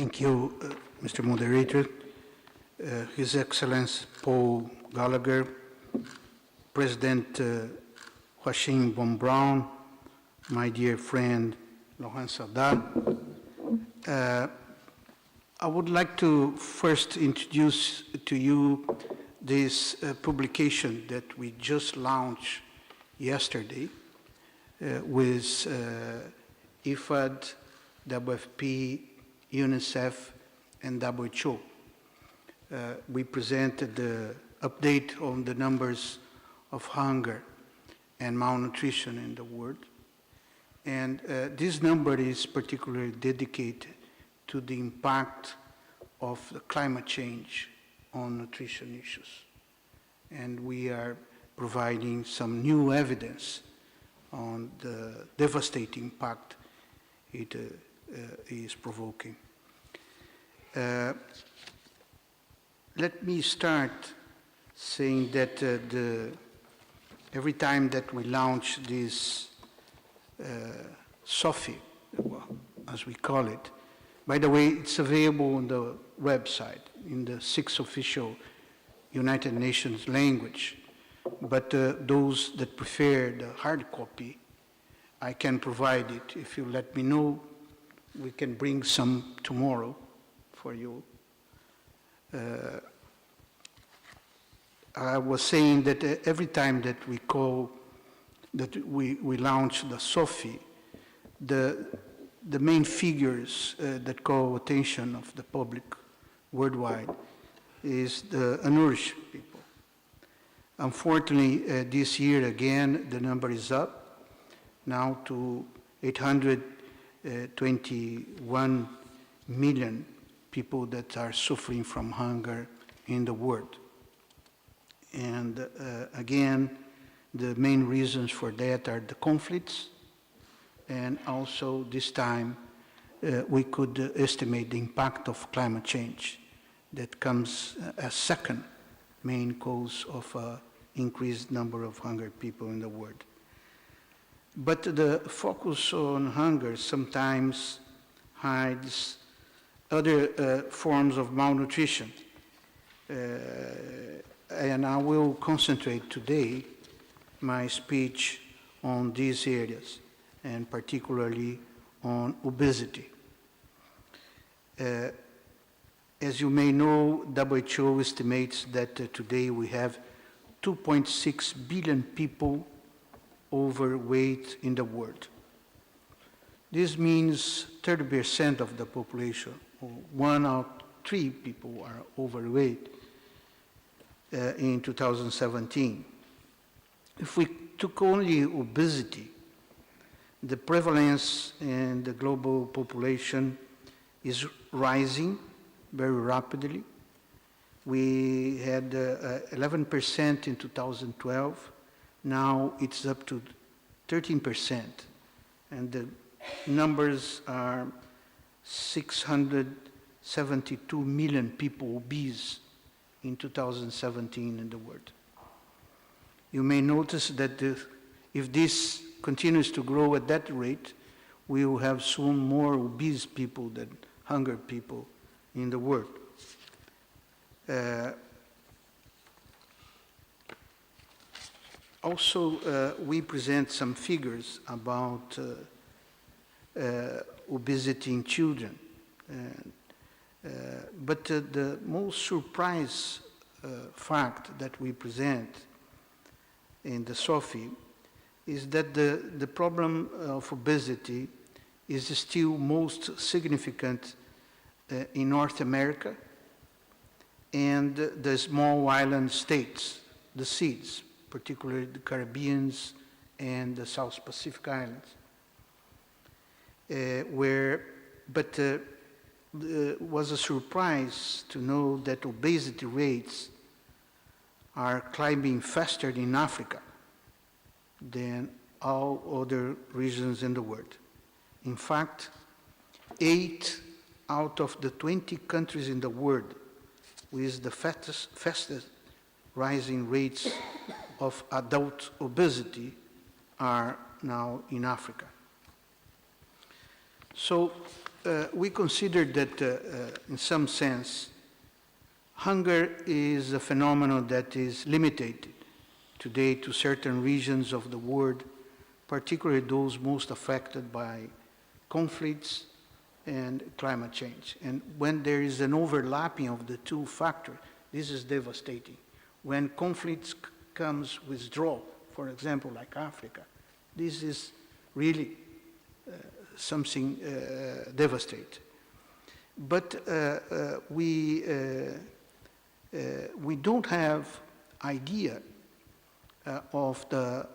Thank you, Mr. Moderator. His Excellency Paul Gallagher, President Joachim von Braun, my dear friend Laurent Sadat. I would like to first introduce to you this publication that we just launched yesterday with IFAD, WFP, UNICEF, and WHO. We presented the update on the numbers of hunger and malnutrition in the world. And this number is particularly dedicated to the impact of the climate change on nutrition issues. And we are providing some new evidence on the devastating impact it is provoking. Let me start saying that every time that we launch this SOFI, as we call it, by the way, it's available on the website in the 6 official United Nations language, but those that prefer the hard copy, I can provide it. If you let me know, we can bring some tomorrow for you. I was saying that every time that we launch the SOFI, the main figures that call attention of the public worldwide is the unnourished people. Unfortunately, this year again, the number is up now to 821 million people that are suffering from hunger in the world. And again, the main reasons for that are the conflicts, and also this time we could estimate the impact of climate change that comes as second main cause of increased number of hungry people in the world. But the focus on hunger sometimes hides other forms of malnutrition. And I will concentrate today my speech on these areas, and particularly on obesity. As you may know, WHO estimates that today we have 2.6 billion people overweight in the world. This means 30% of the population, or 1 out of 3 people are overweight in 2017. If we took only obesity, the prevalence in the global population is rising very rapidly. We had 11% in 2012. Now it's up to 13%. And the numbers are 672 million people obese in 2017 in the world. You may notice that if this continues to grow at that rate, we will have soon more obese people than hungry people in the world. Also, we present some figures about obesity in children. But the most surprise fact that we present in the SOFI is that the problem of obesity is still most significant in North America and the small island states, the seas, particularly the Caribbean and the South Pacific Islands, was a surprise to know that obesity rates are climbing faster in Africa than all other regions in the world. In fact, 8 out of the 20 countries in the world with the fastest rising rates of adult obesity are now in Africa. So we consider that in some sense, hunger is a phenomenon that is limited today to certain regions of the world, particularly those most affected by conflicts and climate change. And when there is an overlapping of the two factors, this is devastating. When conflicts comes withdrawal, for example, like Africa, this is really something devastating. But we don't have idea of the,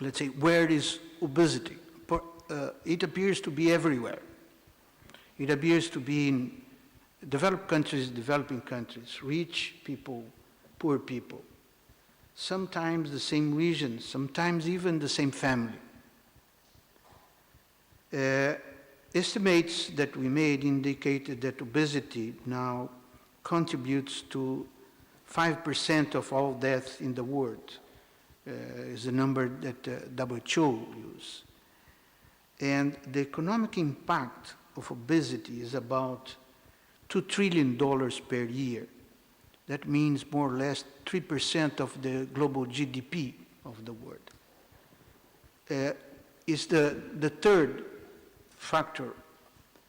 let's say, where is obesity? It appears to be everywhere. It appears to be in developed countries, developing countries, rich people, poor people. Sometimes the same region, sometimes even the same family. Estimates that we made indicated that obesity now contributes to 5% of all deaths in the world, is the number that WHO uses. And the economic impact of obesity is about $2 trillion per year. That means more or less 3% of the global GDP of the world. It's the third factor.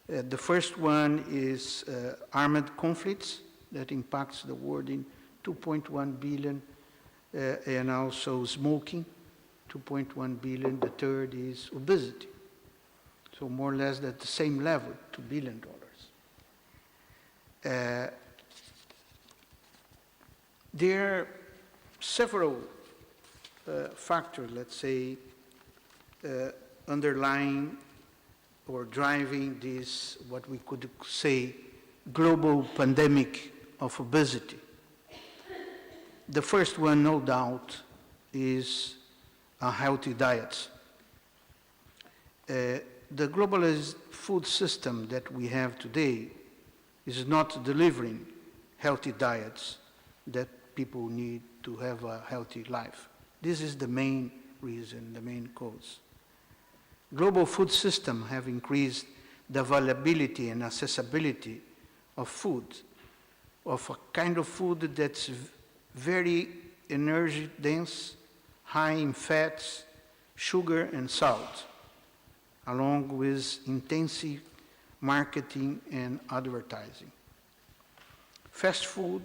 The first one is armed conflicts that impacts the world in 2.1 billion, and also smoking, 2.1 billion. The third is obesity. So more or less at the same level, $2 billion. There are several factors, let's say, underlying or driving this, what we could say, global pandemic of obesity. The first one, no doubt, is a healthy diet. The globalized food system that we have today is not delivering healthy diets that people need to have a healthy life. This is the main reason, the main cause. Global food systems have increased the availability and accessibility of food, of a kind of food that's very energy dense, high in fats, sugar, and salt, along with intensive marketing and advertising. Fast food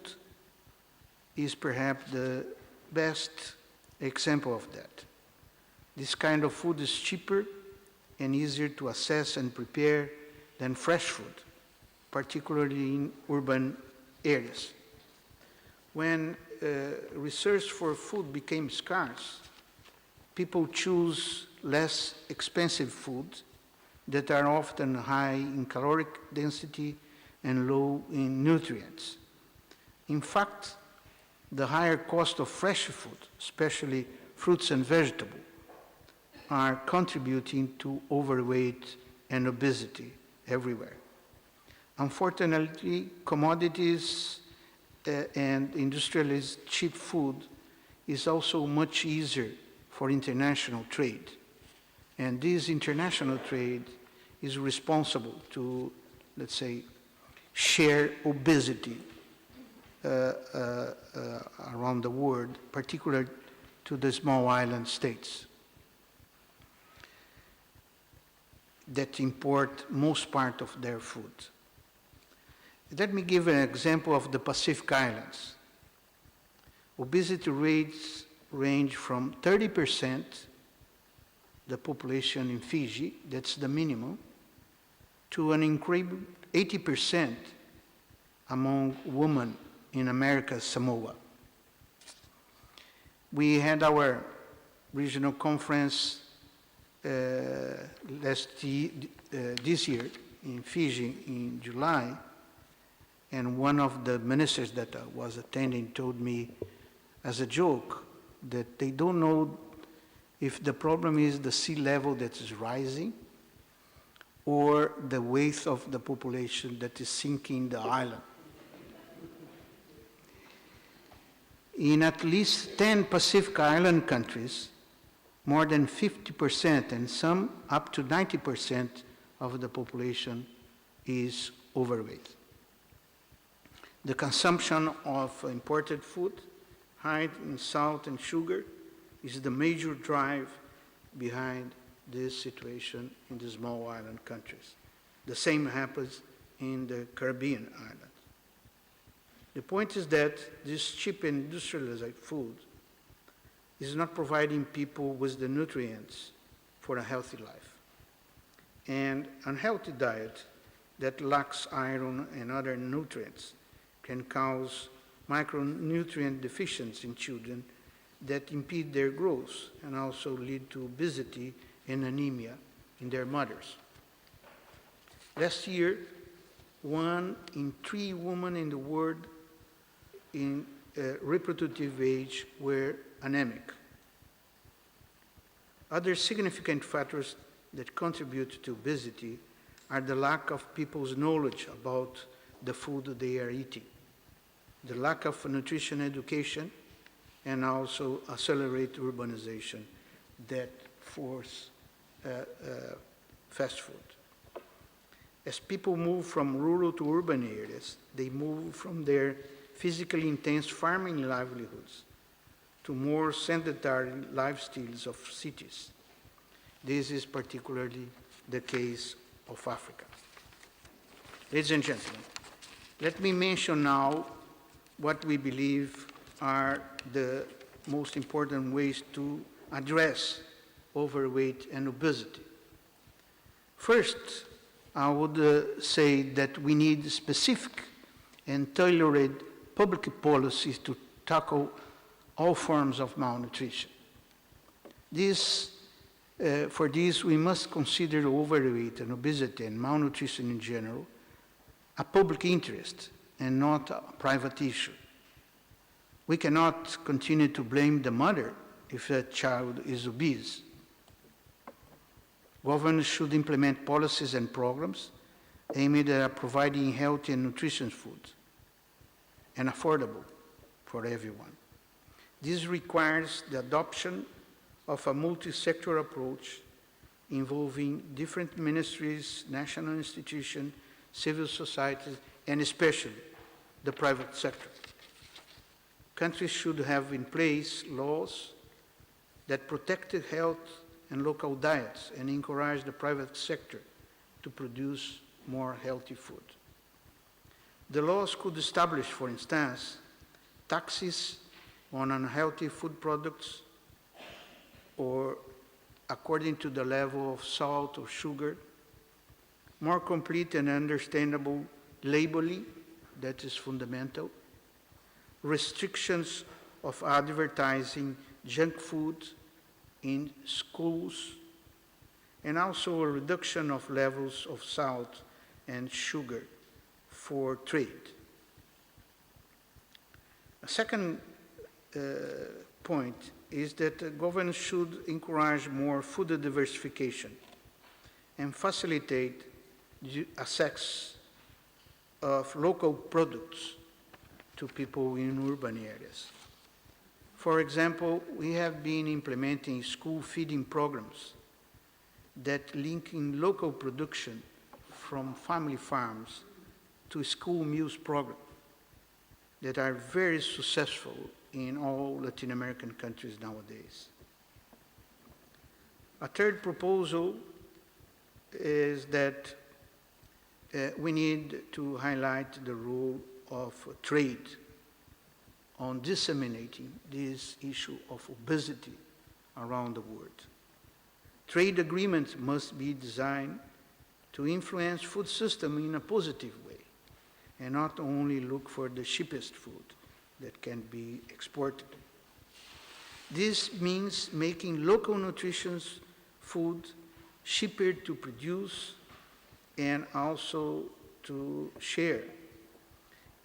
is perhaps the best example of that. This kind of food is cheaper and easier to access and prepare than fresh food, particularly in urban areas. When research for food became scarce, people choose less expensive foods that are often high in caloric density and low in nutrients. In fact, the higher cost of fresh food, especially fruits and vegetables, are contributing to overweight and obesity everywhere. Unfortunately, commodities and industrialized cheap food is also much easier for international trade. And this international trade is responsible to, let's say, share obesity around the world, particularly to the small island states that import most part of their food. Let me give an example of the Pacific Islands. Obesity rates range from 30%, the population in Fiji, that's the minimum, to an incredible 80% among women in America's Samoa. We had our regional conference this year in Fiji in July, and one of the ministers that I was attending told me as a joke that they don't know if the problem is the sea level that is rising or the weight of the population that is sinking the island. In at least 10 Pacific Island countries, more than 50% and some up to 90% of the population is overweight. The consumption of imported food, high in salt and sugar, is the major drive behind this situation in the small island countries. The same happens in the Caribbean islands. The point is that this cheap and industrialized food is not providing people with the nutrients for a healthy life. And unhealthy diet that lacks iron and other nutrients can cause micronutrient deficiency in children that impede their growth and also lead to obesity and anemia in their mothers. Last year, 1 in 3 women in the world in reproductive age were anemic. Other significant factors that contribute to obesity are the lack of people's knowledge about the food they are eating, the lack of nutrition education, and also accelerate urbanization that force fast food. As people move from rural to urban areas, they move from their physically intense farming livelihoods to more sedentary lifestyles of cities. This is particularly the case of Africa. Ladies and gentlemen, let me mention now what we believe are the most important ways to address overweight and obesity. First, I would say that we need specific and tailored public policies to tackle all forms of malnutrition. For this, we must consider overweight and obesity and malnutrition in general a public interest and not a private issue. We cannot continue to blame the mother if a child is obese. Governments should implement policies and programs aimed at providing healthy and nutritious food and affordable for everyone. This requires the adoption of a multi-sector approach involving different ministries, national institutions, civil societies, and especially the private sector. Countries should have in place laws that protect health and local diets and encourage the private sector to produce more healthy food. The laws could establish, for instance, taxes on unhealthy food products or according to the level of salt or sugar, more complete and understandable labeling, that is fundamental, restrictions of advertising junk food in schools, and also a reduction of levels of salt and sugar for trade. A second point is that governments should encourage more food diversification and facilitate the access of local products to people in urban areas. For example, we have been implementing school feeding programs that link in local production from family farms to school meals programs that are very successful in all Latin American countries nowadays. A third proposal is that we need to highlight the role of trade on disseminating this issue of obesity around the world. Trade agreements must be designed to influence food system in a positive way and not only look for the cheapest food that can be exported. This means making local nutritious food cheaper to produce and also to share,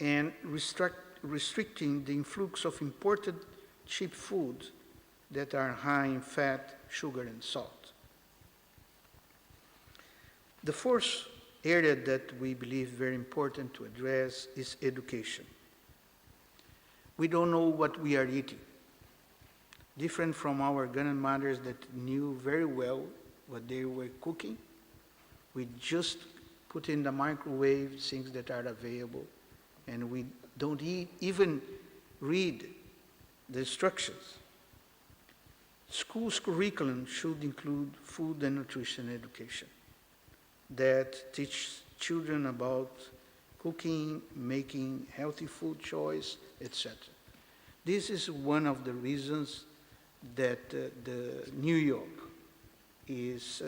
and restricting the influx of imported cheap food that are high in fat, sugar, and salt. The fourth area that we believe very important to address is education. We don't know what we are eating. Different from our grandmothers that knew very well what they were cooking, We just put in the microwave things that are available, and we don't even read the instructions. School's curriculum should include food and nutrition education that teach children about cooking, making healthy food choice, etc. This is one of the reasons that the New York is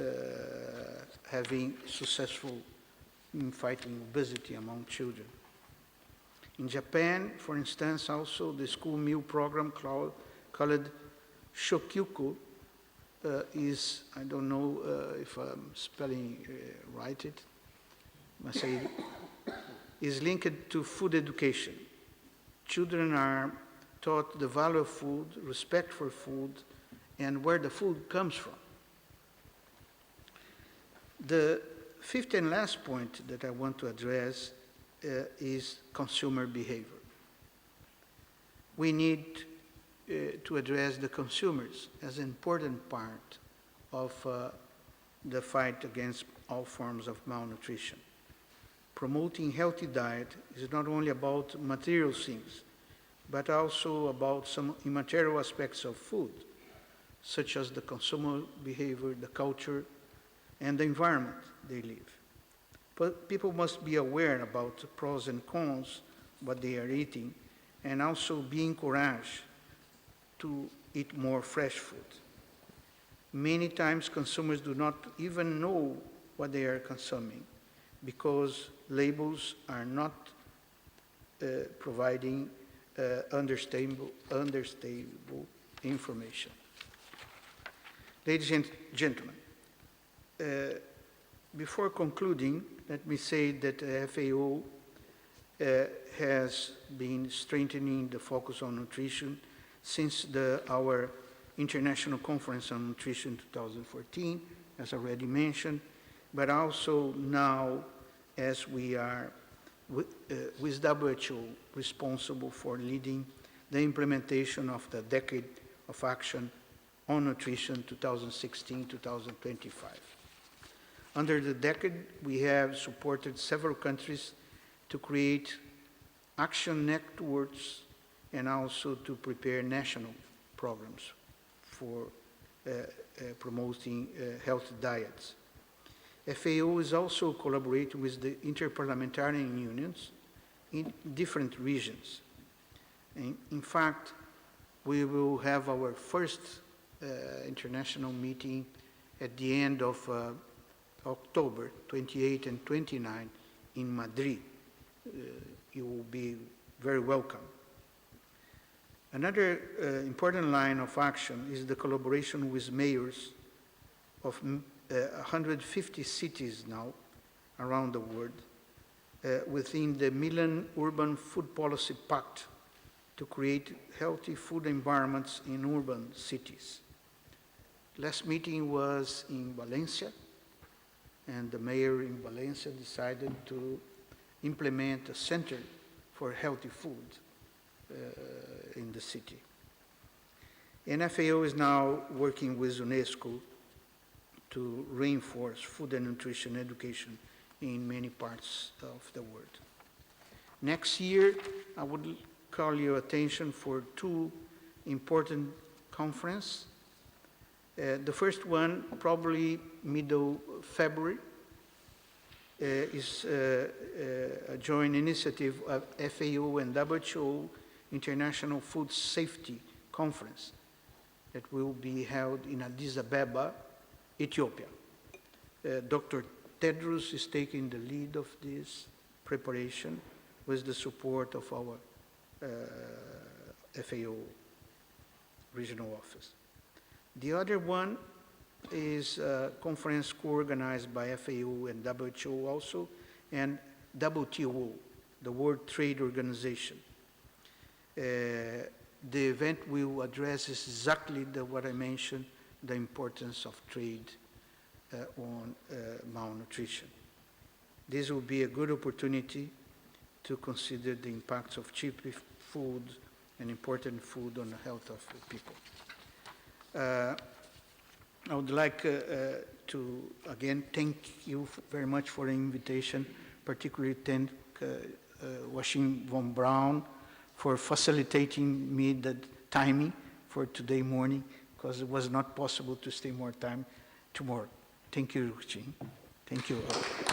having successful in fighting obesity among children. In Japan, for instance, also the school meal program called Shokyuku is, I don't know if I'm spelling right it, must say, is linked to food education. Children are taught the value of food, respect for food, and where the food comes from. The fifth and last point that I want to address is consumer behavior. We need to address the consumers as an important part of the fight against all forms of malnutrition. Promoting healthy diet is not only about material things, but also about some immaterial aspects of food, such as the consumer behavior, the culture, and the environment they live. But people must be aware about the pros and cons, what they are eating, and also be encouraged to eat more fresh food. Many times consumers do not even know what they are consuming because labels are not providing understandable information. Ladies and gentlemen, before concluding, let me say that the FAO has been strengthening the focus on nutrition since our International Conference on Nutrition 2014, as already mentioned, but also now as we are with WHO responsible for leading the implementation of the Decade of Action on Nutrition 2016-2025. Under the decade, we have supported several countries to create action networks and also to prepare national programs for promoting healthy diets. FAO is also collaborating with the interparliamentary unions in different regions. In fact, we will have our first international meeting at the end of October 28 and 29 in Madrid. You will be very welcome. Another important line of action is the collaboration with mayors of 150 cities now around the world within the Milan Urban Food Policy Pact to create healthy food environments in urban cities. Last meeting was in Valencia, and the mayor in Valencia decided to implement a center for healthy food in the city. And FAO is now working with UNESCO to reinforce food and nutrition education in many parts of the world. Next year, I would call your attention for two important conferences. The first one, probably middle February, is a joint initiative of FAO and WHO International Food Safety Conference that will be held in Addis Ababa, Ethiopia. Dr. Tedros is taking the lead of this preparation with the support of our FAO regional office. The other one is a conference co-organized by FAO and WHO also, and WTO, the World Trade Organization. The event will address exactly what I mentioned, the importance of trade on malnutrition. This will be a good opportunity to consider the impacts of cheap food and important food on the health of people. I would like to, again, thank you very much for the invitation, particularly thank Washington von Braun for facilitating me the timing for today morning, because it was not possible to stay more time tomorrow. Thank you, Gene. Thank you all.